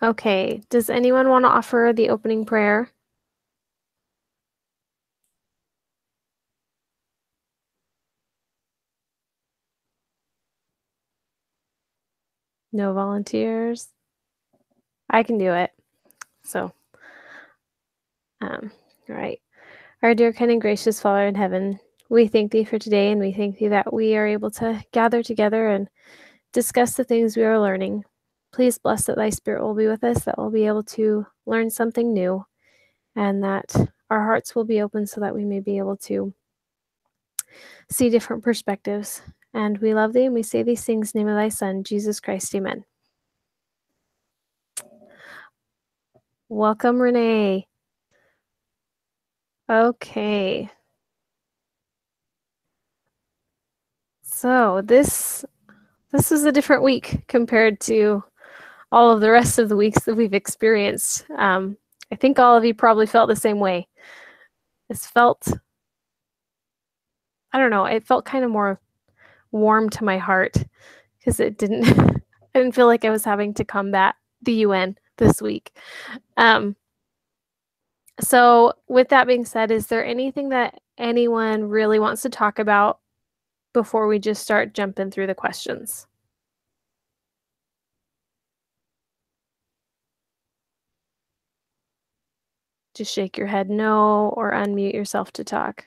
Okay, does anyone want to offer the opening prayer? No volunteers? I can do it. So, all right. Our dear, kind, and gracious Father in heaven, we thank thee for today, and we thank thee that we are able to gather together and discuss the things we are learning. Please bless that thy Spirit will be with us, that we'll be able to learn something new, and that our hearts will be open so that we may be able to see different perspectives. And we love thee, and we say these things in the name of thy Son, Jesus Christ. Amen. Welcome, Renee. Okay. So this is a different week compared to all of the rest of the weeks that we've experienced. I think all of you probably felt the same way. This felt, I don't know, it felt kind of more warm to my heart because it didn't, I didn't feel like I was having to combat the UN this week. So with that being said, is there anything that anyone really wants to talk about before we just start jumping through the questions? Just shake your head no or unmute yourself to talk.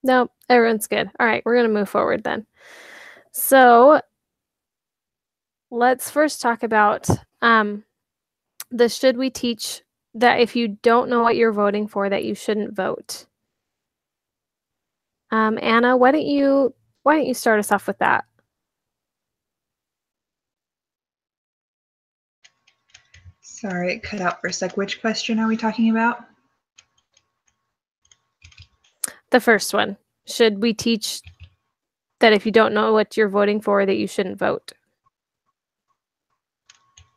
Nope, everyone's good. All right, we're going to move forward then. So let's first talk about the should we teach that if you don't know what you're voting for, that you shouldn't vote. Anna, why don't you start us off with that? Sorry, it cut out for a sec. Which question are we talking about? The first one. Should we teach that if you don't know what you're voting for, that you shouldn't vote?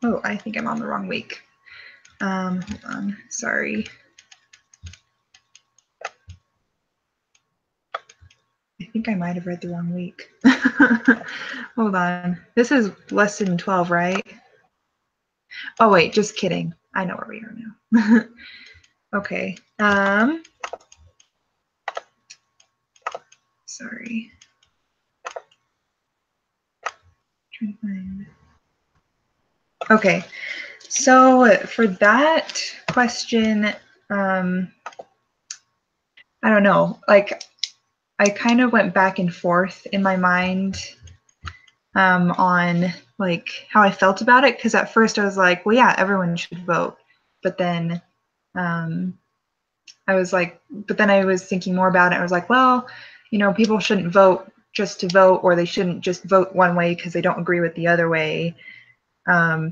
Oh, I think I'm on the wrong week. Hold on. Sorry. I think I might have read the wrong week. Hold on. This is lesson 12, right? Oh, wait, just kidding. I know where we are now. Okay. Sorry. Okay. So for that question, I don't know. Like, I kind of went back and forth in my mind on like how I felt about it, because at first I was like, well, yeah, everyone should vote, but then I was like, but then I was thinking more about it. I was like, well, you know, people shouldn't vote just to vote, or they shouldn't just vote one way because they don't agree with the other way.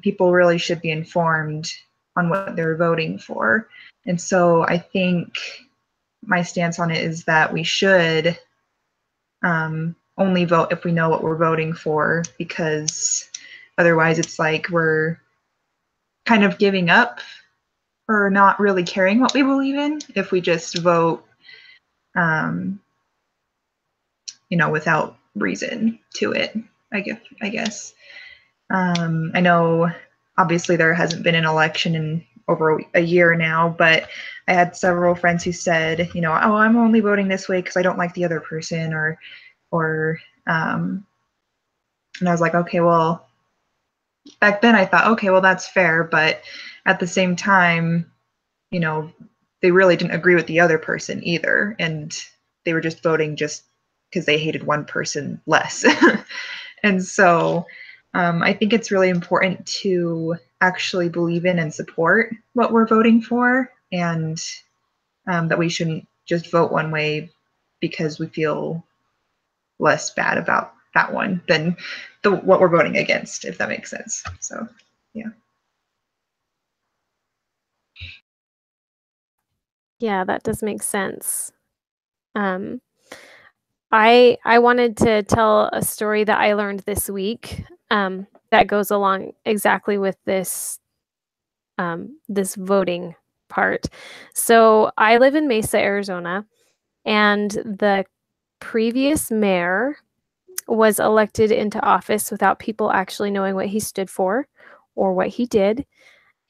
People really should be informed on what they're voting for. And so I think my stance on it is that we should only vote if we know what we're voting for, because otherwise it's like we're kind of giving up or not really caring what we believe in if we just vote, you know, without reason to it, I guess. I know obviously there hasn't been an election in over a year now, but I had several friends who said, you know, oh, I'm only voting this way because I don't like the other person, or and I was like, okay, well, back then I thought, okay, well, that's fair, but at the same time, you know, they really didn't agree with the other person either, and they were just voting just because they hated one person less. And so I think it's really important to actually believe in and support what we're voting for, and that we shouldn't just vote one way because we feel less bad about that one than what we're voting against, if that makes sense. So, yeah. Yeah, that does make sense. I wanted to tell a story that I learned this week that goes along exactly with this this voting part. So I live in Mesa, Arizona, and the previous mayor was elected into office without people actually knowing what he stood for or what he did.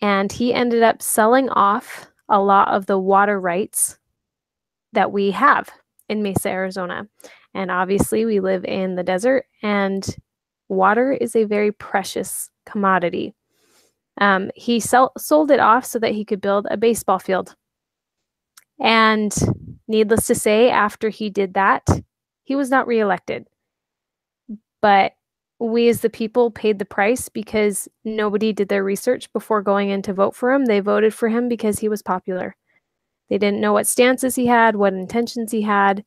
And he ended up selling off a lot of the water rights that we have in Mesa, Arizona. And obviously, we live in the desert, and water is a very precious commodity. He sold it off so that he could build a baseball field. And needless to say, after he did that, he was not reelected. But we as the people paid the price because nobody did their research before going in to vote for him. They voted for him because he was popular. They didn't know what stances he had, what intentions he had.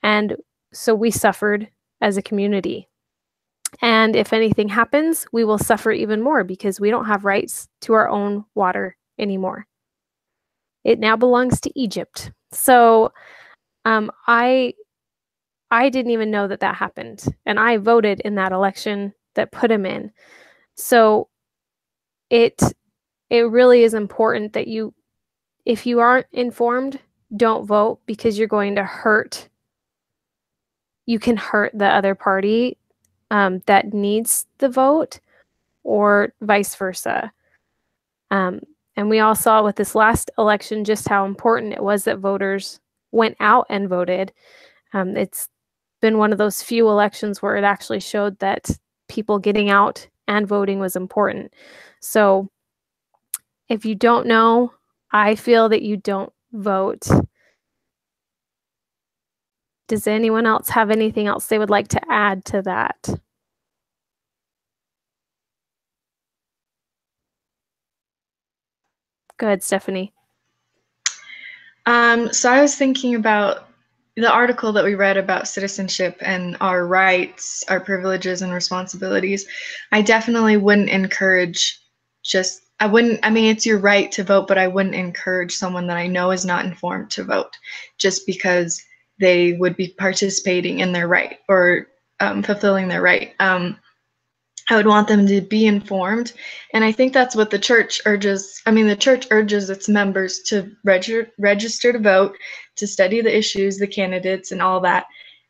And so we suffered as a community. And if anything happens, we will suffer even more because we don't have rights to our own water anymore. It now belongs to Egypt. So I didn't even know that that happened. And I voted in that election that put him in. So it really is important that if you aren't informed, don't vote, because you're going to hurt. You can hurt the other party that needs the vote, or vice versa. And we all saw with this last election just how important it was that voters went out and voted. It's been one of those few elections where it actually showed that people getting out and voting was important. So if you don't know, I feel that you don't vote. Does anyone else have anything else they would like to add to that? Go ahead, Stephanie. So I was thinking about the article that we read about citizenship and our rights, our privileges and responsibilities. I definitely wouldn't encourage it's your right to vote, but I wouldn't encourage someone that I know is not informed to vote just because they would be participating in their right or fulfilling their right. I would want them to be informed. And I think that's what the church urges. The church urges its members to register to vote, to study the issues, the candidates, and all that,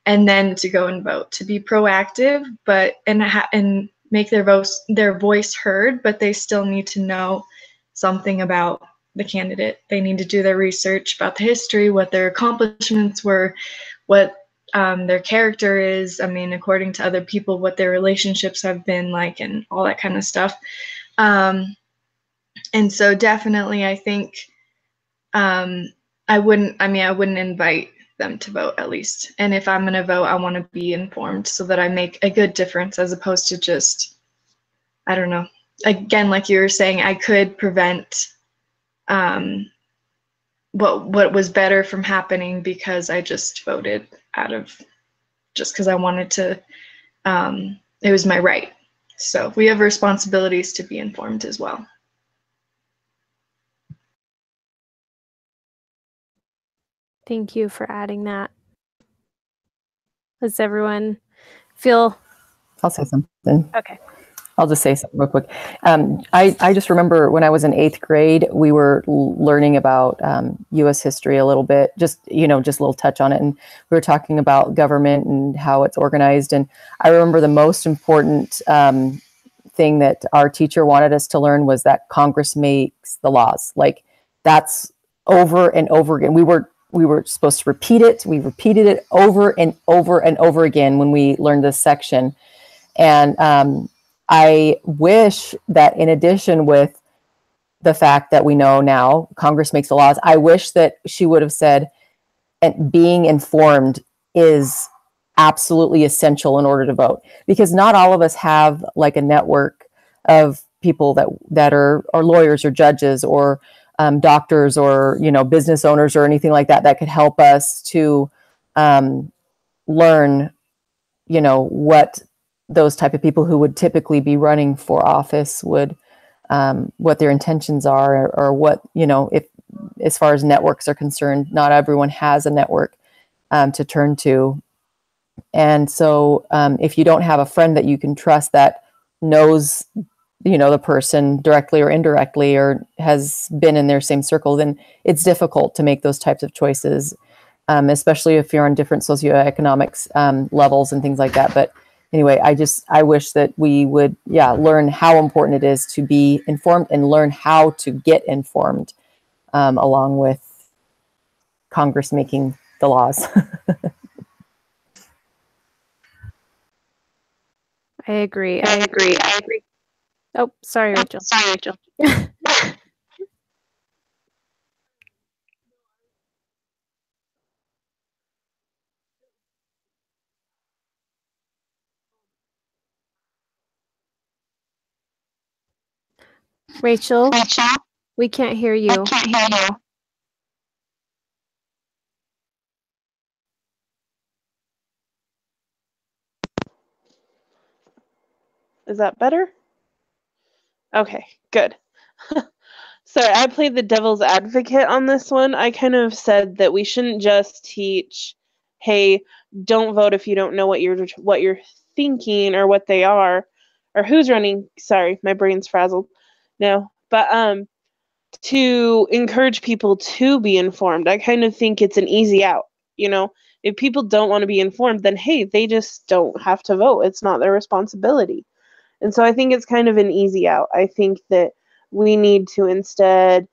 and then to go and vote, to be proactive, and make their voice heard, but they still need to know something about the candidate. They need to do their research about the history, what their accomplishments were, what their character is, according to other people, what their relationships have been like, and all that kind of stuff. And so definitely, I think I wouldn't invite them to vote, at least. And if I'm going to vote, I want to be informed so that I make a good difference, as opposed to just, I don't know. Again, like you were saying, I could prevent what was better from happening because I just voted just because I wanted to, it was my right. So we have responsibilities to be informed as well. Thank you for adding that. Does everyone feel? I'll say something. Okay. I'll just say something real quick. I just remember when I was in 8th grade, we were learning about U.S. history a little bit, just a little touch on it. And we were talking about government and how it's organized. And I remember the most important thing that our teacher wanted us to learn was that Congress makes the laws. Like, that's over and over again. We were supposed to repeat it. We repeated it over and over and over again when we learned this section. And I wish that, in addition with the fact that we know now Congress makes the laws, I wish that she would have said, and being informed is absolutely essential in order to vote, because not all of us have like a network of people that are lawyers or judges or doctors or business owners or anything like that could help us to learn what those type of people who would typically be running for office would what their intentions are, or what if, as far as networks are concerned, not everyone has a network to turn to. And so if you don't have a friend that you can trust that knows the person directly or indirectly, or has been in their same circle, then it's difficult to make those types of choices, especially if you're on different socioeconomic levels and things like that. But anyway, I wish that we would, learn how important it is to be informed and learn how to get informed, along with Congress making the laws. I agree. Oh, sorry, Rachel. Rachel, we can't hear you. Is that better? Okay, good. Sorry, I played the devil's advocate on this one. I kind of said that we shouldn't just teach, hey, don't vote if you don't know what you're thinking or what they are or who's running. Sorry, my brain's frazzled. No, but to encourage people to be informed. I kind of think it's an easy out. If people don't want to be informed, then hey, they just don't have to vote. It's not their responsibility. And so I think it's kind of an easy out. I think that we need to instead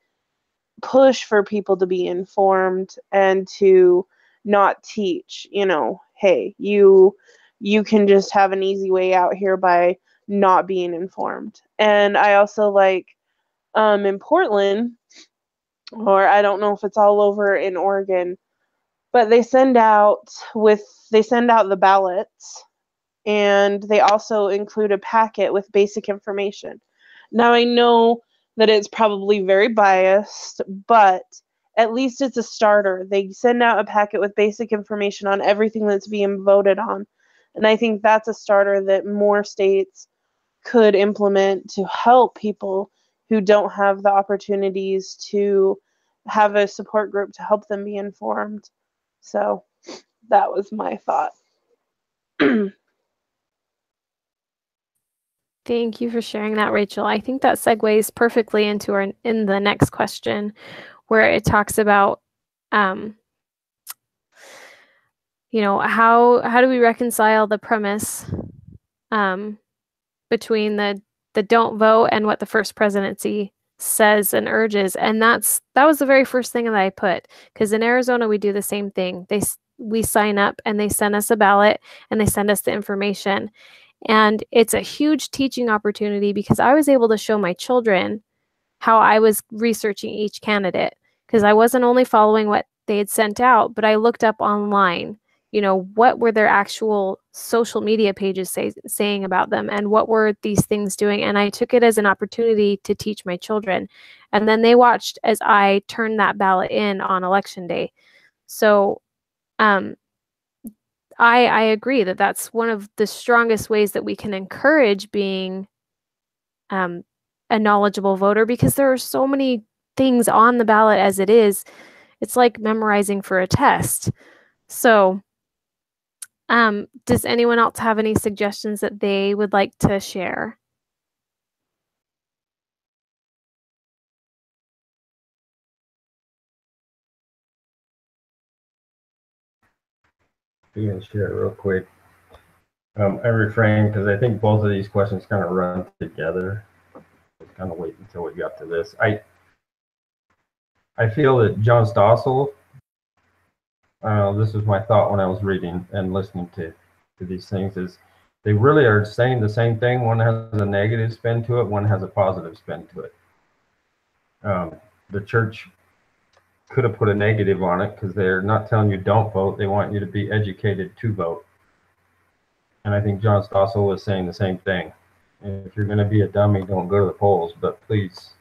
push for people to be informed and to not teach, hey, you can just have an easy way out here by not being informed. And I also like in Portland, or I don't know if it's all over in Oregon, but they send out the ballots, and they also include a packet with basic information. Now, I know that it's probably very biased, but at least it's a starter. They send out a packet with basic information on everything that's being voted on. And I think that's a starter that more states could implement to help people who don't have the opportunities to have a support group to help them be informed. So that was my thought. Thank you for sharing that, Rachel. I think that segues perfectly into in the next question, where it talks about, how do we reconcile the premise between the don't vote and what the first presidency says and urges. And that was the very first thing that I put, because in Arizona we do the same thing. We sign up and they send us a ballot and they send us the information. And it's a huge teaching opportunity, because I was able to show my children how I was researching each candidate, because I wasn't only following what they had sent out, but I looked up online, what were their actual social media pages saying about them, and what were these things doing. And I took it as an opportunity to teach my children. And then they watched as I turned that ballot in on election day. So I agree that that's one of the strongest ways that we can encourage being a knowledgeable voter, because there are so many things on the ballot as it is. It's like memorizing for a test. So does anyone else have any suggestions that they would like to share? I'm going to share it real quick. I refrain because I think both of these questions kind of run together. Let's kind of wait until we got to this. I feel that John Stossel, this is my thought when I was reading and listening to these things, is they really are saying the same thing. One has a negative spin to it, one has a positive spin to it. The church could have put a negative on it because they're not telling you don't vote. They want you to be educated to vote. And I think John Stossel was saying the same thing. If you're going to be a dummy, don't go to the polls, but please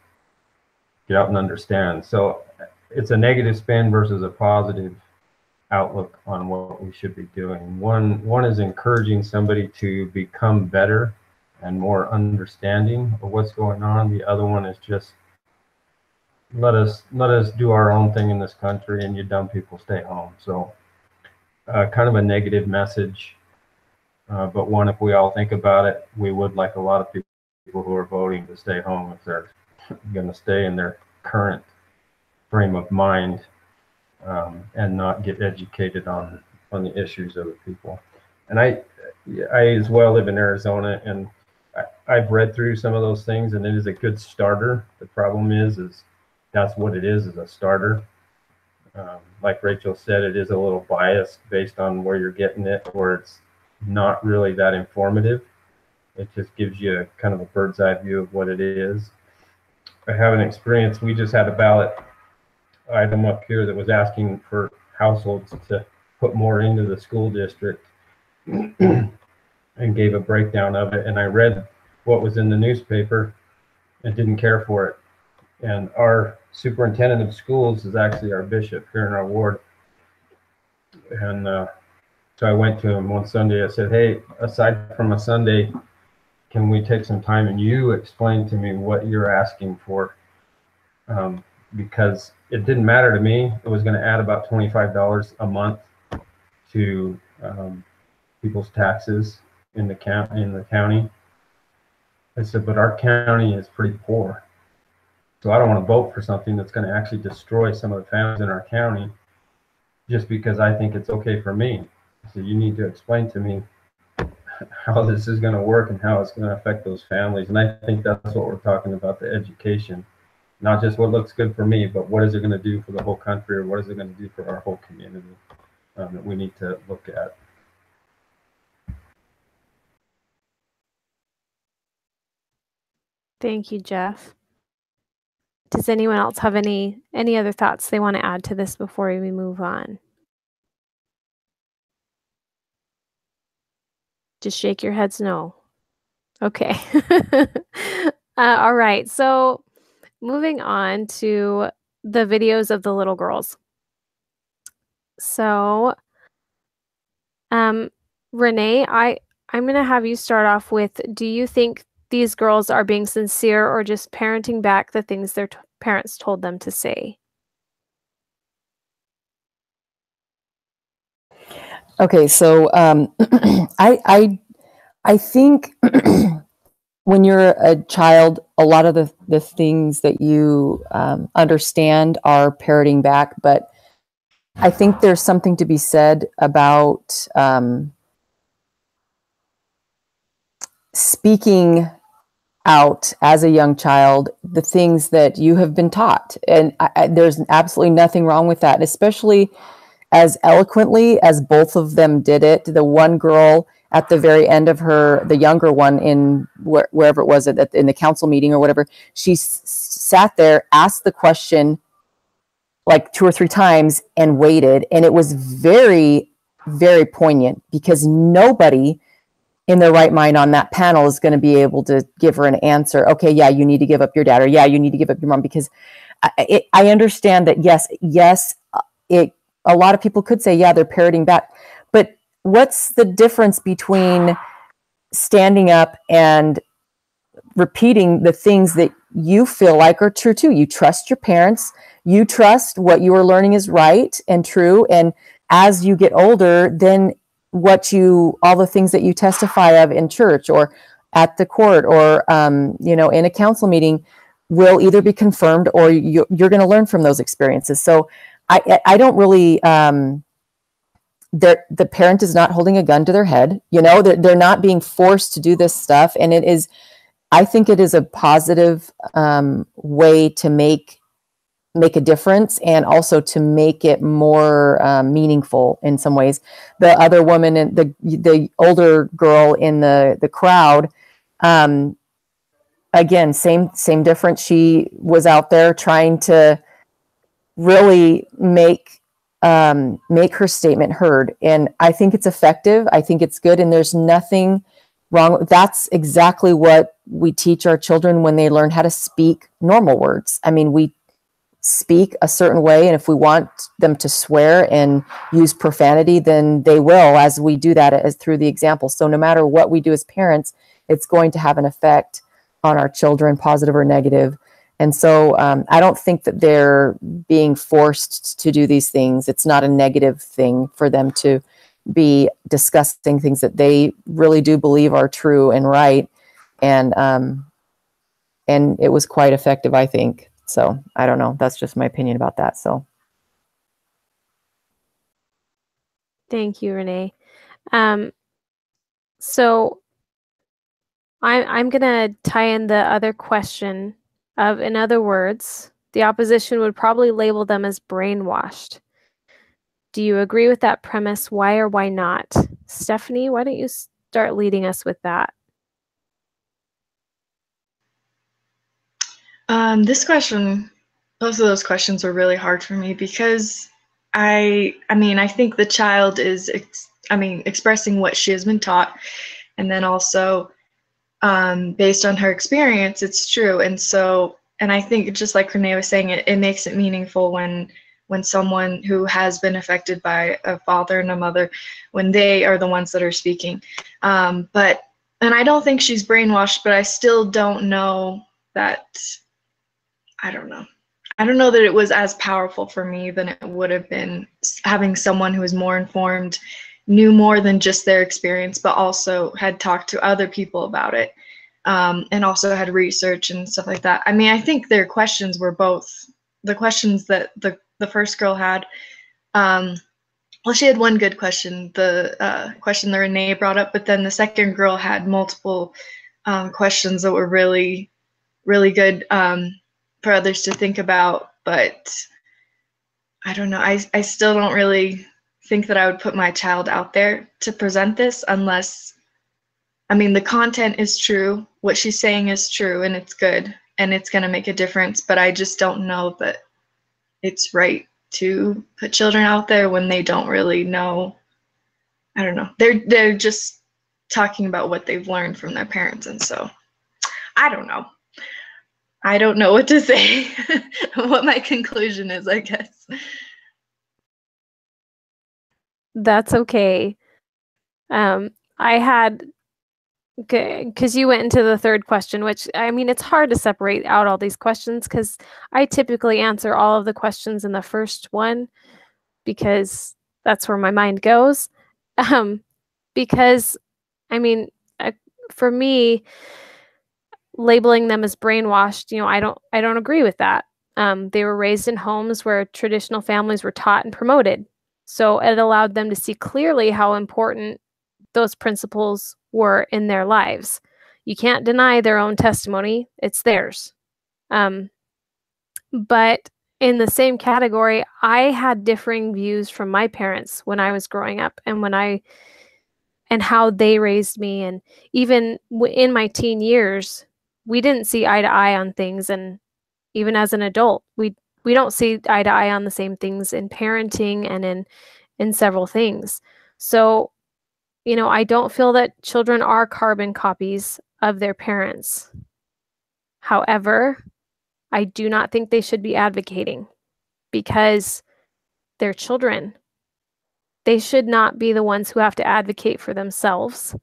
get out and understand. So it's a negative spin versus a positive outlook on what we should be doing. One is encouraging somebody to become better and more understanding of what's going on. The other one is just let us do our own thing in this country, and you dumb people stay home. So kind of a negative message, but one, if we all think about it, we would like a lot of people who are voting to stay home if they're going to stay in their current frame of mind and not get educated on the issues of the people. And I as well live in Arizona, and I've read through some of those things, and it is a good starter. The problem is that's what it is a starter. Like Rachel said, it is a little biased based on where you're getting it, or it's not really that informative. It just gives you kind of a bird's eye view of what it is. I have an experience. We just had a ballot item up here that was asking for households to put more into the school district and gave a breakdown of it. And I read what was in the newspaper and didn't care for it. And our superintendent of schools is actually our bishop here in our ward. And so I went to him one Sunday. I said, hey, aside from a Sunday, can we take some time and you explain to me what you're asking for? Because it didn't matter to me. It was going to add about $25 a month to people's taxes in the county. I said, but our county is pretty poor. So I don't want to vote for something that's going to actually destroy some of the families in our county just because I think it's okay for me. So you need to explain to me how this is going to work and how it's going to affect those families. And I think that's what we're talking about, the education, not just what looks good for me, but what is it going to do for the whole country, or what is it going to do for our whole community that we need to look at. Thank you, Jeff. Does anyone else have any other thoughts they want to add to this before we move on? Just shake your heads no. Okay. All right. So moving on to the videos of the little girls. So, Renee, I'm going to have you start off with, do you think these girls are being sincere or just parenting back the things their parents told them to say? Okay, so I think when you're a child, a lot of the things that you understand are parroting back, but I think there's something to be said about speaking out as a young child the things that you have been taught, and there's absolutely nothing wrong with that, especially as eloquently as both of them did it. The one girl at the very end of the younger one in wherever it was, in the council meeting or whatever, she sat there, asked the question like 2 or 3 times and waited. And it was very, very poignant because nobody in their right mind on that panel is going to be able to give her an answer. Okay, yeah, you need to give up your dad, or yeah, you need to give up your mom, because I understand that, yes, a lot of people could say, yeah, they're parroting back. But what's the difference between standing up and repeating the things that you feel like are true too? You trust your parents. You trust what you are learning is right and true. And as you get older, then all the things that you testify of in church or at the court or, in a council meeting will either be confirmed or you're going to learn from those experiences. So I don't really, the parent is not holding a gun to their head. They're not being forced to do this stuff. And I think it is a positive way to make a difference, and also to make it more meaningful in some ways. The other woman, and the older girl in the crowd, again, same difference. She was out there trying to really make her statement heard. And I think it's effective. I think it's good. And there's nothing wrong. That's exactly what we teach our children when they learn how to speak normal words. I mean, we speak a certain way, and if we want them to swear and use profanity, then they will, as we do that as through the example. So no matter what we do as parents, it's going to have an effect on our children, positive or negative. And so I don't think that they're being forced to do these things. It's not a negative thing for them to be discussing things that they really do believe are true and right. And it was quite effective, I think. So I don't know. That's just my opinion about that. So. Thank you, Renee. So I'm gonna tie in the other question of, in other words, the opposition would probably label them as brainwashed. Do you agree with that premise? Why or why not? Stephanie, why don't you start leading us with that? This question, both of those questions are really hard for me because I think the child is, expressing what she has been taught, and then also based on her experience, it's true. And I think just like Renee was saying, it makes it meaningful when someone who has been affected by a father and a mother, when they are the ones that are speaking. And I don't think she's brainwashed, but I still don't know that. I don't know. I don't know that it was as powerful for me than it would have been having someone who was more informed, knew more than just their experience, but also had talked to other people about it, and also had research and stuff like that. I mean, I think their questions were both the questions that the first girl had. Well, she had one good question, the question that Renee brought up, but then the second girl had multiple questions that were really, really good for others to think about. But I don't know. I still don't really think that I would put my child out there to present this unless, the content is true. What she's saying is true and it's good and it's going to make a difference. But I just don't know that it's right to put children out there when they don't really know. I don't know. They're just talking about what they've learned from their parents. And so I don't know. I don't know what to say, what my conclusion is, I guess. That's okay. I had, because you went into the third question, which, it's hard to separate out all these questions because I typically answer all of the questions in the first one because that's where my mind goes. Because, for me, labeling them as brainwashed, I don't agree with that. They were raised in homes where traditional families were taught and promoted. So it allowed them to see clearly how important those principles were in their lives. You can't deny their own testimony. It's theirs. But in the same category, I had differing views from my parents when I was growing up and how they raised me. And even in my teen years, we didn't see eye to eye on things. And even as an adult, we don't see eye to eye on the same things in parenting and in several things. So, I don't feel that children are carbon copies of their parents. However, I do not think they should be advocating because they're children. They should not be the ones who have to advocate for themselves.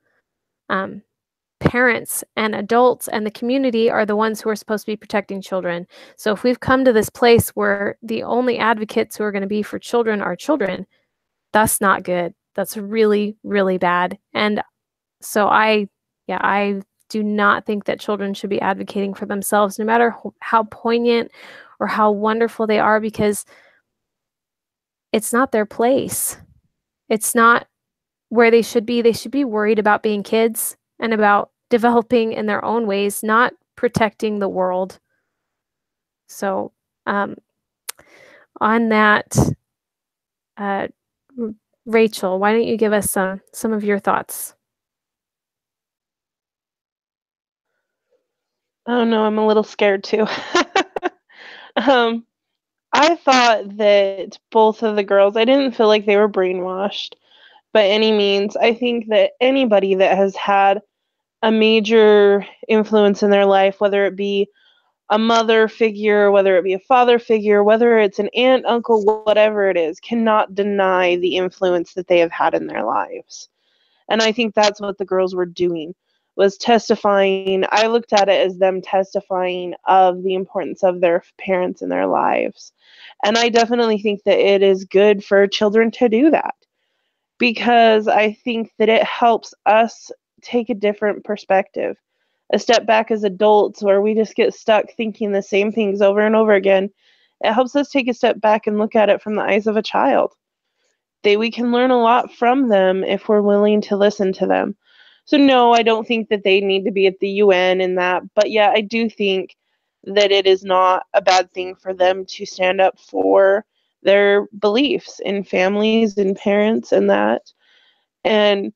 Parents and adults and the community are the ones who are supposed to be protecting children. So if we've come to this place where the only advocates who are going to be for children are children, that's not good. That's really, really bad. And so I do not think that children should be advocating for themselves, no matter how poignant or how wonderful they are, because it's not their place. It's not where they should be. They should be worried about being kids and about developing in their own ways, not protecting the world. So on that, Rachel, why don't you give us some of your thoughts? Oh no, I'm a little scared too. I thought that both of the girls, I didn't feel like they were brainwashed by any means. I think that anybody that has had a major influence in their life, whether it be a mother figure, whether it be a father figure, whether it's an aunt, uncle, whatever it is, cannot deny the influence that they have had in their lives. And I think that's what the girls were doing, was testifying. I looked at it as them testifying of the importance of their parents in their lives. And I definitely think that it is good for children to do that, because I think that it helps us take a different perspective, a step back as adults where we just get stuck thinking the same things over and over again. It helps us take a step back and look at it from the eyes of a child. We can learn a lot from them if we're willing to listen to them. So no, I don't think that they need to be at the UN and that. But yeah, I do think that it is not a bad thing for them to stand up for their beliefs in families and parents and that. And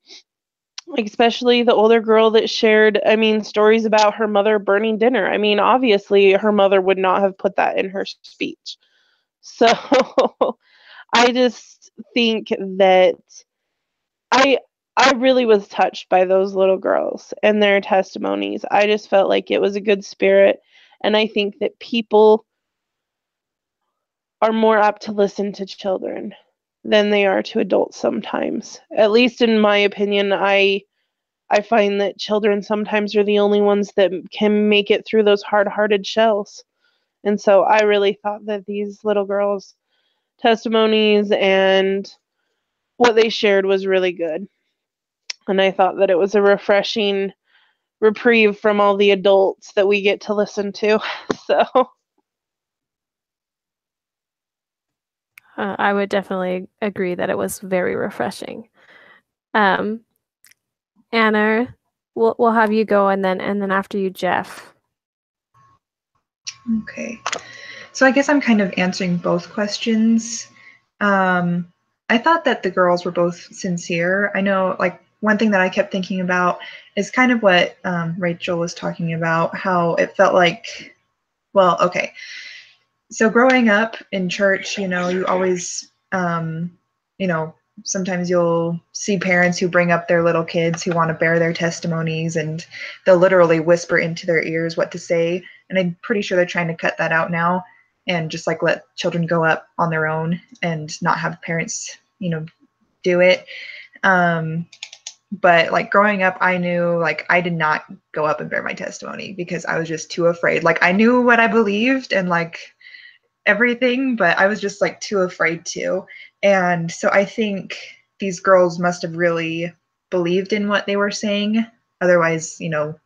like, especially the older girl that shared, I mean, stories about her mother burning dinner. I mean, obviously her mother would not have put that in her speech. So I just think that I I really was touched by those little girls and their testimonies. I just felt like it was a good spirit, and I think that people are more apt to listen to children than they are to adults sometimes. At least in my opinion, I find that children sometimes are the only ones that can make it through those hard-hearted shells. And so I really thought that these little girls' testimonies and what they shared was really good. And I thought that it was a refreshing reprieve from all the adults that we get to listen to. So I would definitely agree that it was very refreshing. Anna, we'll have you go, and then after you, Jeff. Okay. So I guess I'm kind of answering both questions. I thought that the girls were both sincere. I know, like, one thing that I kept thinking about is kind of what Rachel was talking about, how it felt like, well, okay. So growing up in church, you know, you always, you know, sometimes you'll see parents who bring up their little kids who want to bear their testimonies, and they'll literally whisper into their ears what to say. And I'm pretty sure they're trying to cut that out now and just like let children go up on their own and not have parents, you know, do it. But like growing up, I knew like I did not go up and bear my testimony because I was just too afraid. Like I knew what I believed and like everything, but I was just like too afraid to. And so I think these girls must have really believed in what they were saying. Otherwise, you know,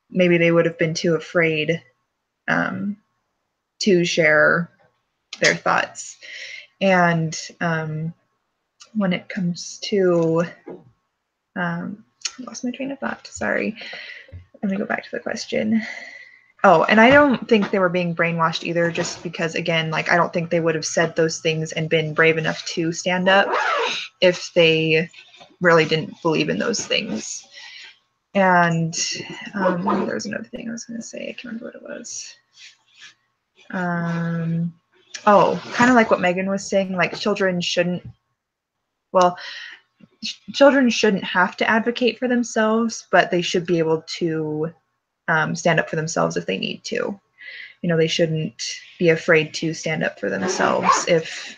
maybe they would have been too afraid to share their thoughts. And when it comes to, I lost my train of thought. Sorry. Let me go back to the question. Oh, and I don't think they were being brainwashed either, just because, again, like, I don't think they would have said those things and been brave enough to stand up if they really didn't believe in those things. And there was another thing I was going to say. I can't remember what it was. Oh, kind of like what Megan was saying, like children shouldn't have to advocate for themselves, but they should be able to stand up for themselves if they need to. You know, they shouldn't be afraid to stand up for themselves if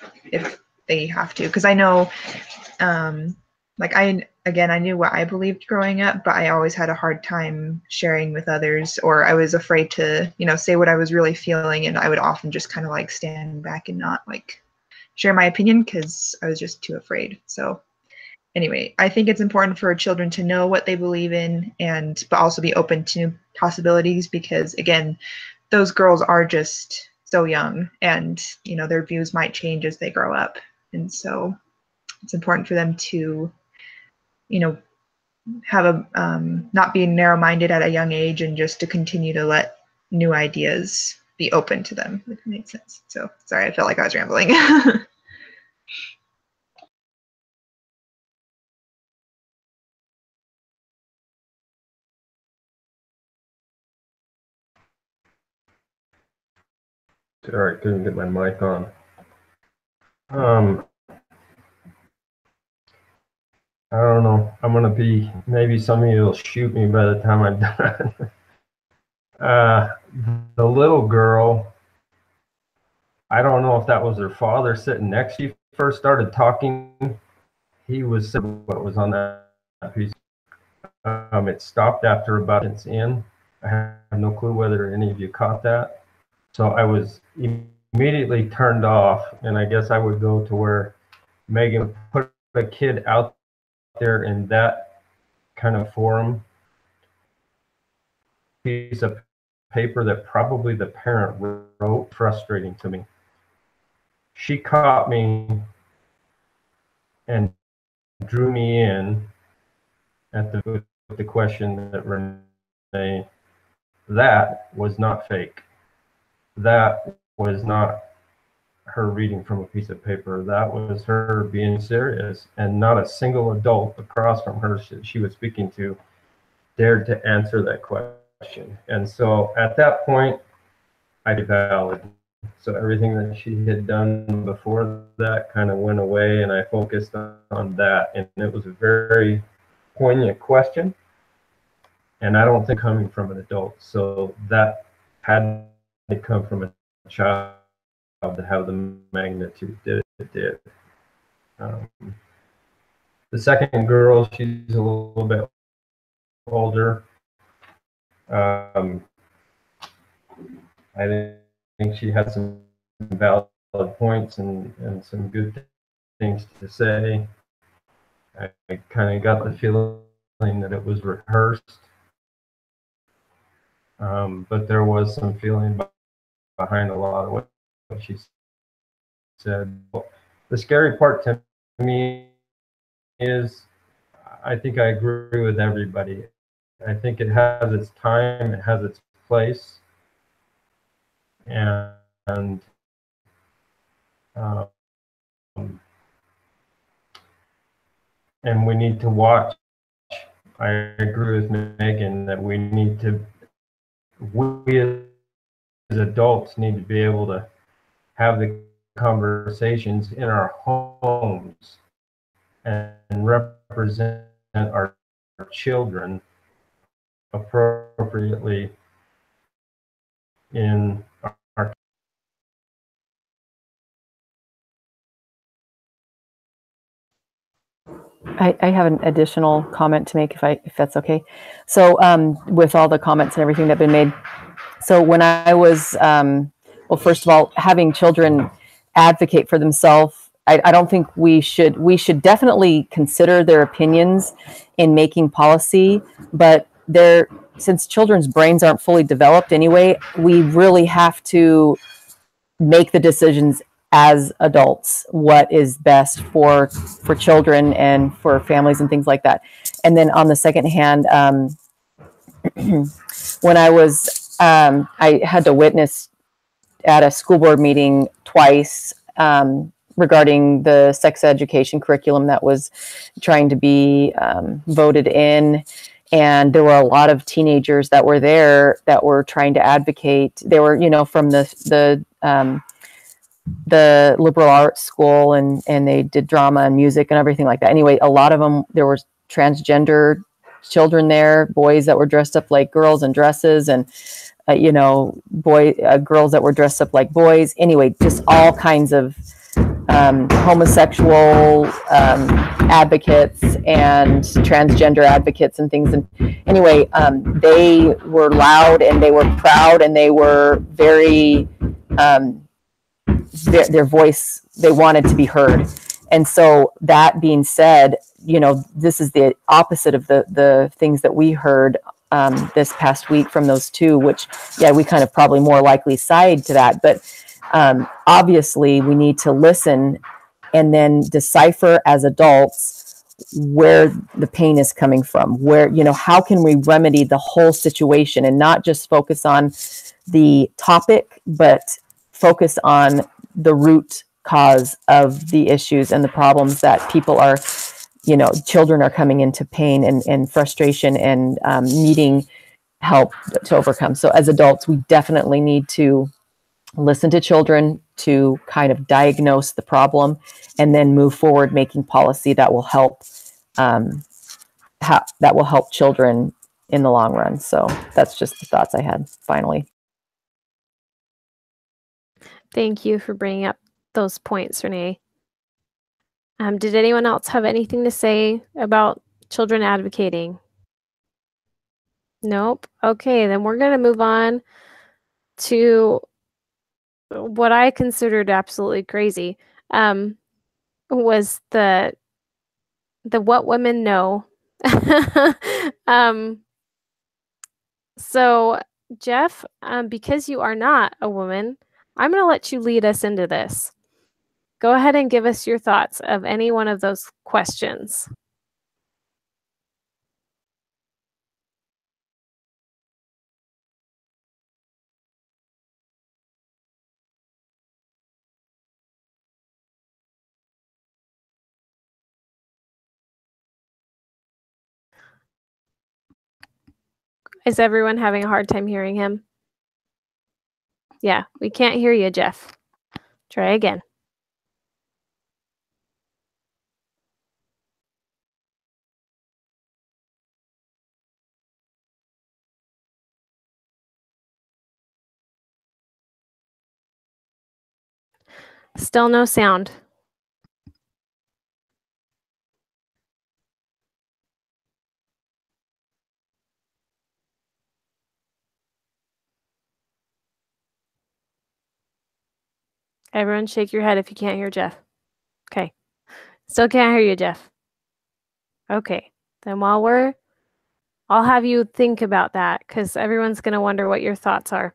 they have to. Because I know, like I knew what I believed growing up, but I always had a hard time sharing with others, or I was afraid to, you know, say what I was really feeling, and I would often just kind of like stand back and not like share my opinion because I was just too afraid. So anyway, I think it's important for children to know what they believe in, but also be open to possibilities, because again, those girls are just so young, and you know, their views might change as they grow up. And so it's important for them to, you know, have a not be narrow-minded at a young age, and just to continue to let new ideas be open to them, if it makes sense. So sorry, I felt like I was rambling. Sorry, couldn't get my mic on. I don't know. I'm gonna be, maybe some of you will shoot me by the time I'm done. The little girl, I don't know if that was her father sitting next to you first started talking. He was what was on that piece. It stopped after about it's in. I have no clue whether any of you caught that. So I was immediately turned off, and I guess I would go to where Megan put a kid out there in that kind of forum. Piece of paper that probably the parent wrote, frustrating to me. She caught me and drew me in at the the question that Renee, that was not fake. That was not her reading from a piece of paper. That was her being serious, and not a single adult across from her she was speaking to dared to answer that question. And so at that point, I devalued. So everything that she had done before that kind of went away, and I focused on that. And it was a very poignant question, and I don't think coming from an adult. So that had to come from a child to have the magnitude that it did. The second girl, she's a little bit older. I think she had some valid points and some good things to say. I kind of got the feeling that it was rehearsed, but there was some feeling behind a lot of what she said. The scary part to me is, I think I agree with everybody. I think it has its time, it has its place, and we need to watch. I agree with Megan that we as adults need to be able to have the conversations in our homes and represent our children appropriately in our. I have an additional comment to make, if that's okay. So with all the comments and everything that have been made, so when I was, well, first of all, having children advocate for themselves, I don't think we should definitely consider their opinions in making policy, but since children's brains aren't fully developed anyway, we really have to make the decisions as adults, what is best for children and for families and things like that. And then on the second hand, when I was, I had to witness at a school board meeting twice regarding the sex education curriculum that was trying to be voted in. And there were a lot of teenagers that were there that were trying to advocate. They were, from the liberal arts school, and they did drama and music and everything like that. Anyway, a lot of them, there were transgender children there, boys that were dressed up like girls in dresses, and girls that were dressed up like boys. Anyway, just all kinds of homosexual advocates and transgender advocates and things. And anyway, they were loud and they were proud and they were very their voice, they wanted to be heard. And so that being said, this is the opposite of the things that we heard this past week from those two, which, we kind of probably more likely side to that. But obviously we need to listen and then decipher as adults where the pain is coming from, where, how can we remedy the whole situation and not just focus on the topic, but focus on the root cause of the issues and the problems that people are, children are coming into pain and frustration and needing help to overcome. So as adults, we definitely need to listen to children to kind of diagnose the problem and then move forward making policy that will help children in the long run. So that's just the thoughts I had finally. Thank you for bringing up those points, Renee. Did anyone else have anything to say about children advocating? Nope. Okay, then we're going to move on to what I considered absolutely crazy. Was the what women know. So Jeff, because you are not a woman, I'm going to let you lead us into this. Go ahead and give us your thoughts of any one of those questions. Is everyone having a hard time hearing him? Yeah, we can't hear you, Jeff. Try again. Still no sound. Everyone shake your head if you can't hear Jeff. Okay. Still can't hear you, Jeff. Okay. Then I'll have you think about that because everyone's going to wonder what your thoughts are.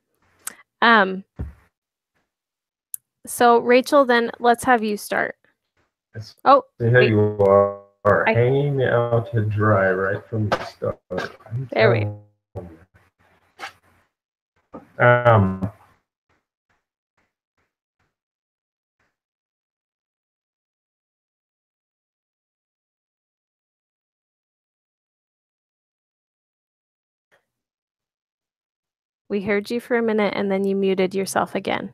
So Rachel, then let's have you start. Oh, see how you are hanging out to dry right from the start. There we go. We heard you for a minute and then you muted yourself again.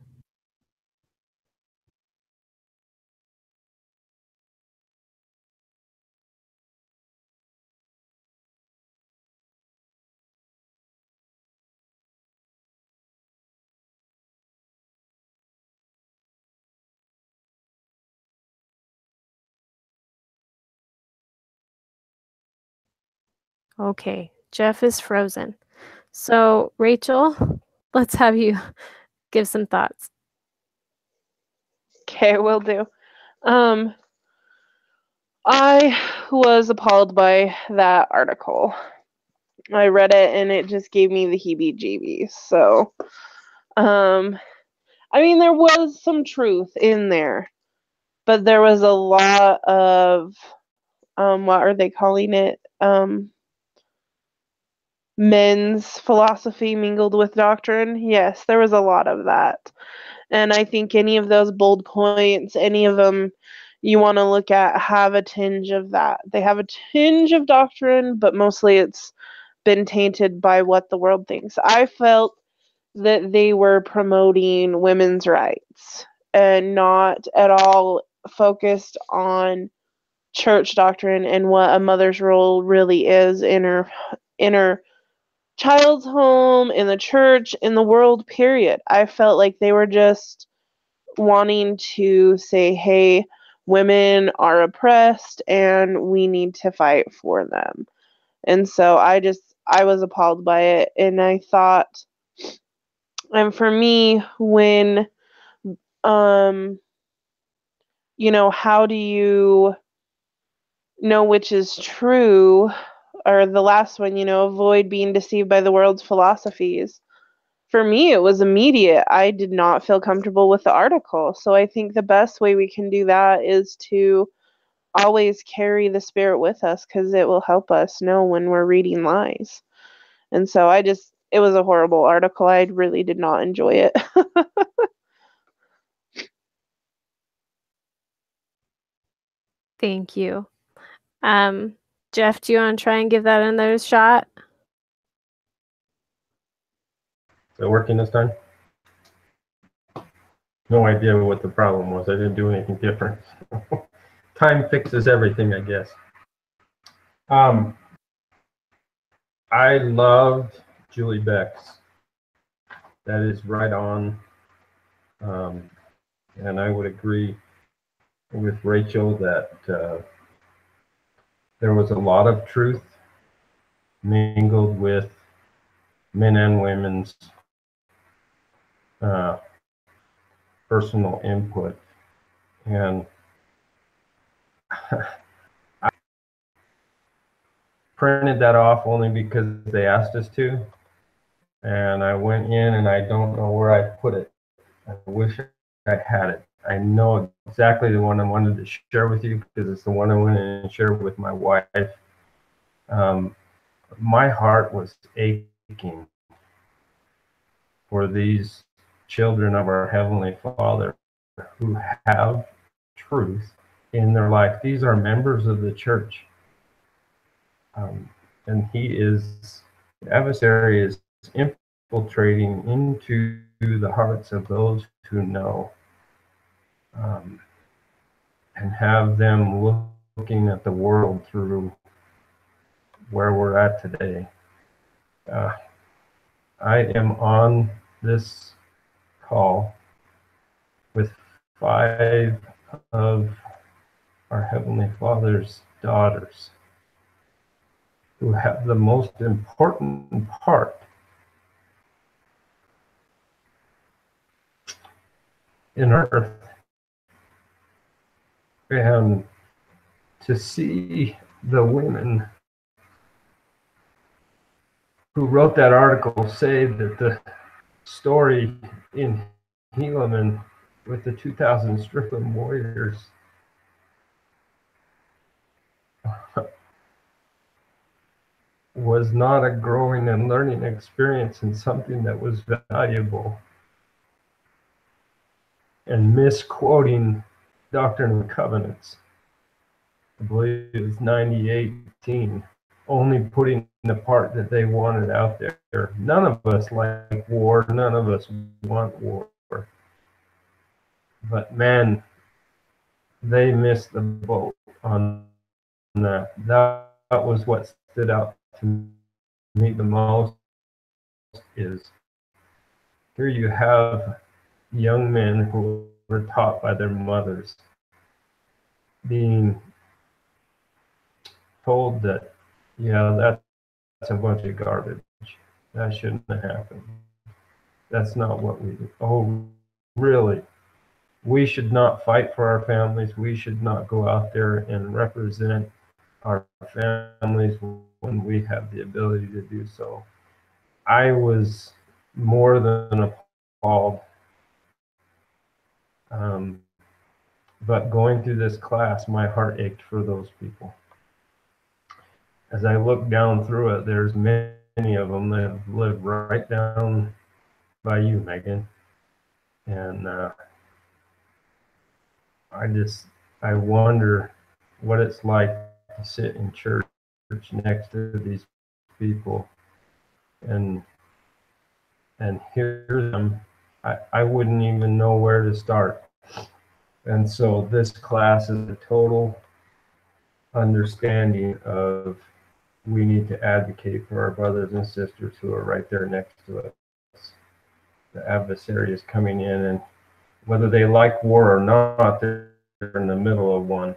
Okay, Jeff is frozen. So Rachel, let's have you give some thoughts. Okay, will do. I was appalled by that article. I read it and it just gave me the heebie-jeebies. So, I mean, there was some truth in there, but there was a lot of, what are they calling it? Men's philosophy mingled with doctrine. Yes, there was a lot of that. And I think any of those bold points, any of them you want to look at, have a tinge of that. They have a tinge of doctrine, but mostly it's been tainted by what the world thinks. I felt that they were promoting women's rights and not at all focused on church doctrine and what a mother's role really is in her child's home, in the church, in the world, period. I felt like they were just wanting to say, hey, women are oppressed and we need to fight for them. And so I was appalled by it. And I thought, and for me, when, how do you know which is true? Or the last one, avoid being deceived by the world's philosophies. For me, it was immediate. I did not feel comfortable with the article. So I think the best way we can do that is to always carry the Spirit with us because it will help us know when we're reading lies. And so it was a horrible article. I really did not enjoy it. Thank you. Jeff, do you want to try and give that another shot? Is it working this time? No idea what the problem was. I didn't do anything different. Time fixes everything, I guess. I loved Julie Beck's. That is right on. And I would agree with Rachel that there was a lot of truth mingled with men and women's personal input. And I printed that off only because they asked us to. And I went in and I don't know where I put it. I wish I had it. I know exactly the one I wanted to share with you because it's the one I went in and shared with my wife. My heart was aching for these children of our Heavenly Father who have truth in their life. These are members of the church. And he is The adversary is infiltrating into the hearts of those who know, and have them looking at the world through where we're at today. I am on this call with 5 of our Heavenly Father's daughters who have the most important part in earth. And to see the women who wrote that article say that the story in Helaman with the 2,000 Strickland warriors was not a growing and learning experience and something that was valuable, and misquoting Doctrine and Covenants, I believe it was 98:18, only putting the part that they wanted out there. None of us like war, none of us want war, but man, they missed the boat on that. That was what stood out to me the most, is here you have young men who were taught by their mothers being told that, yeah, that's a bunch of garbage. That shouldn't have happened. That's not what we do. Oh, really? We should not fight for our families. We should not go out there and represent our families when we have the ability to do so. I was more than appalled. But going through this class, my heart ached for those people. As I look down through it, there's many of them that have lived right down by you, Megan. And I wonder what it's like to sit in church next to these people and hear them. I wouldn't even know where to start. And so this class is a total understanding of we need to advocate for our brothers and sisters who are right there next to us. The adversary is coming in, and whether they like war or not, they're in the middle of one.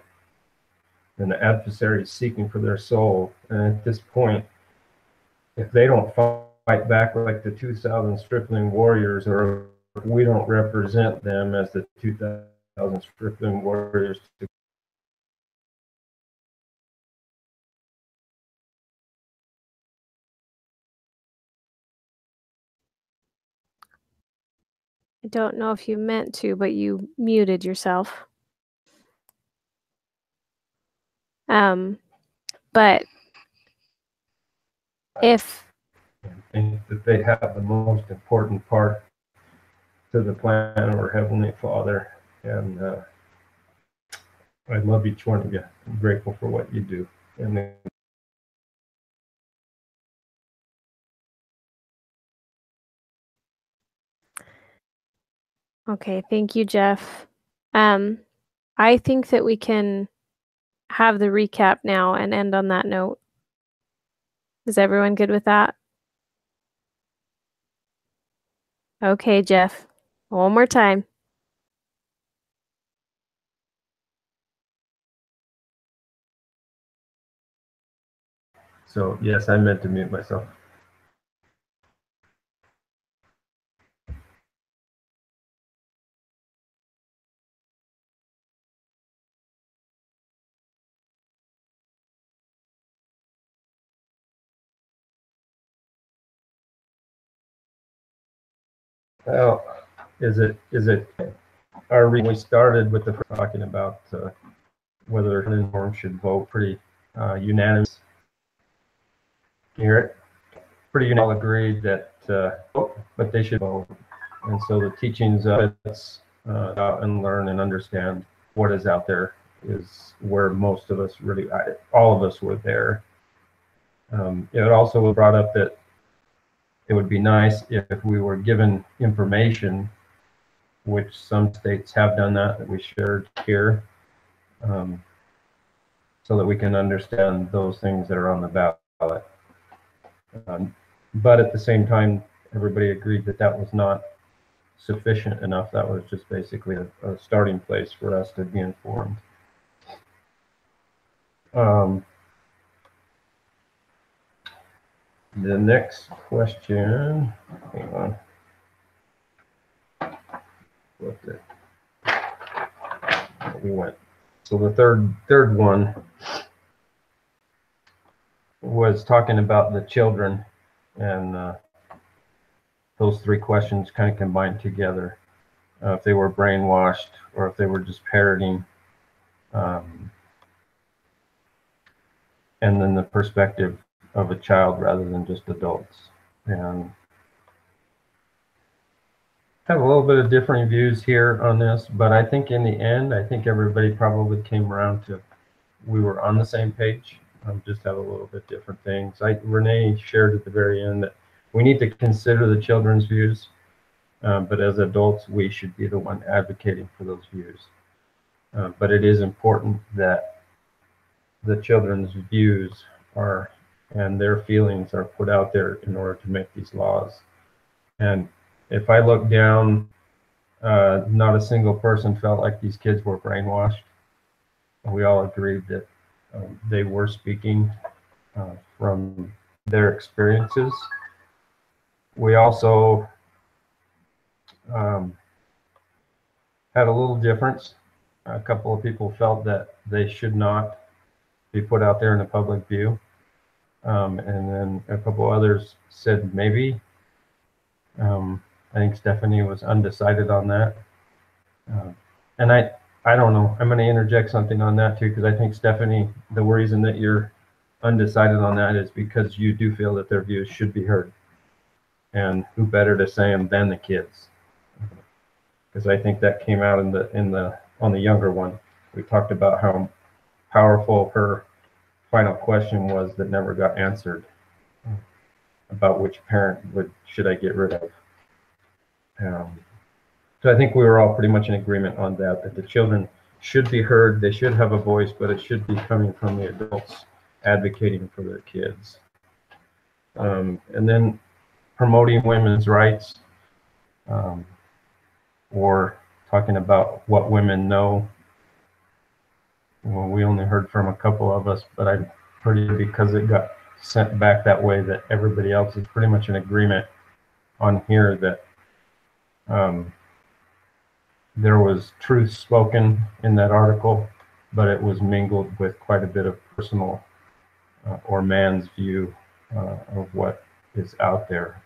And the adversary is seeking for their soul. And at this point, if they don't fight back like the 2,000 Strickland warriors, or if we don't represent them as the 2,000 Strickland warriors, I don't know if you meant to, but you muted yourself. But if I think that they have the most important part to the plan of our Heavenly Father. And I love each one of you. I'm grateful for what you do. And okay, thank you, Jeff. I think that we can have the recap now and end on that note. Is everyone good with that? Okay, Jeff. One more time. so, yes, I meant to mute myself. Well, we started with the talking about whether the norm should vote pretty unanimous. You hear it? Pretty unanimous, all agreed that but they should vote. And so the teachings of it out and learn and understand what is out there is where most of us really, all of us were there. It also was brought up that it would be nice if we were given information, which some states have done that we shared here, so that we can understand those things that are on the ballot. But at the same time, everybody agreed that that was not sufficient enough. That was just basically a starting place for us to be informed. The next question, hang on. We went. So the third one was talking about the children, and those three questions kind of combined together. If they were brainwashed or if they were just parroting, and then the perspective of a child rather than just adults. And have a little bit of differing views here on this, but I think in the end, I think everybody probably came around to, we were on the same page, just have a little bit different things. Renee shared at the very end that we need to consider the children's views, but as adults, we should be the one advocating for those views. But it is important that the children's views are, and their feelings are put out there in order to make these laws. And if I look down, not a single person felt like these kids were brainwashed. We all agreed that they were speaking from their experiences. We also had a little difference. A couple of people felt that they should not be put out there in the public view. And then a couple others said maybe. I think Stephanie was undecided on that. And I don't know, I'm going to interject something on that too, because I think, Stephanie, the reason that you're undecided on that is because you do feel that their views should be heard. And who better to say them than the kids? Because I think that came out on the younger one. We talked about how powerful her final question was that never got answered, about which parent should I get rid of. So I think we were all pretty much in agreement on that the children should be heard, they should have a voice, but it should be coming from the adults advocating for their kids. And then promoting women's rights, or talking about what women know. Well, we only heard from a couple of us, but I'm pretty, because it got sent back that way, that everybody else is pretty much in agreement on here that there was truth spoken in that article, but it was mingled with quite a bit of personal or man's view of what is out there.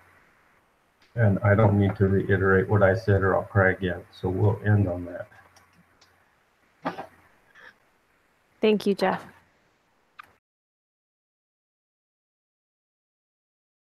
And I don't need to reiterate what I said or I'll cry again. So we'll end on that. Thank you, Jeff.